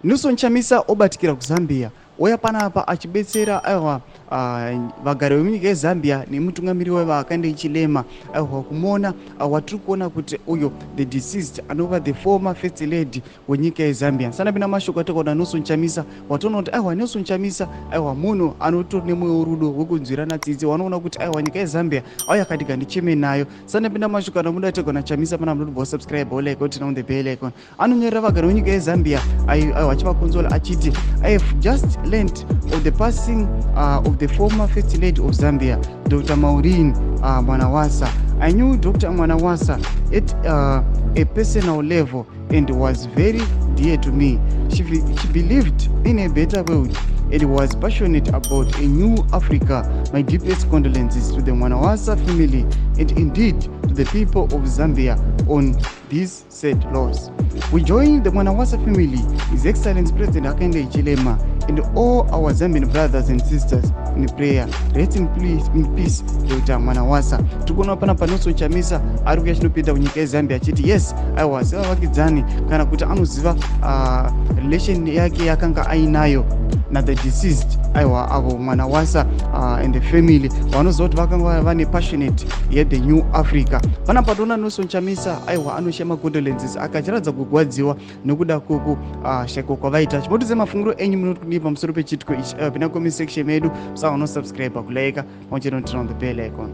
Nelson Chamisa obatikira ku Zambia oya panapa achibetsera aiwa vagari vemunyika yeZambia nemutungamiri wevakanda Hichilema aiwa kumona watiri kuona kuti uyo the deceased anova the former first lady wenyika yeZambia sana pina mashoko atakaona Nelson Chamisa watoona kuti aiwa Nelson Chamisa aiwa munhu anotori nemwoyo werudo wekunzwirana tsitsi wanoona kuti aiwa nyika yeZambia auya katika ndicheme nayo sana pina mashoko anomuda atakaona Chamisa pana munhu subscribe like kuti on the bell icon anonyorera vagari venyika yeZambia aiwa achivakonzola achiti I have just learned of the passing of the former first lady of Zambia, Dr. Maureen Mwanawasa. I knew Dr. Mwanawasa at a personal level and was very dear to me. She believed in a better world and was passionate about a new Africa. My deepest condolences to the Mwanawasa family and indeed to the people of Zambia on this sad loss. We join the Mwanawasa family, His Excellency President Hakainde Hichilema, and all our Zambian brothers and sisters in prayer. Rest in peace, Dr. Mwanawasa. Tukoona pana Nelson Chamisa ari kuyachinopinda kunyika yeZambia achiti yes aiwa sevavakidzani kana kuti anoziva relation yake yakanga ainayo na the deceased aiwa avo Mwanawasa and the family vanoziva kuti vakanga vane passionate the new Africa. Pana patoona Nelson Chamisa aiwa anoshama condolences akachiradza kugwadziwa nekuda koko shako kwavaita. Chimotize mafunguro enyu munoti pamusoro pechitiko ichi pina comment section medu. Subscribe kulike pamwe chete on the bell icon.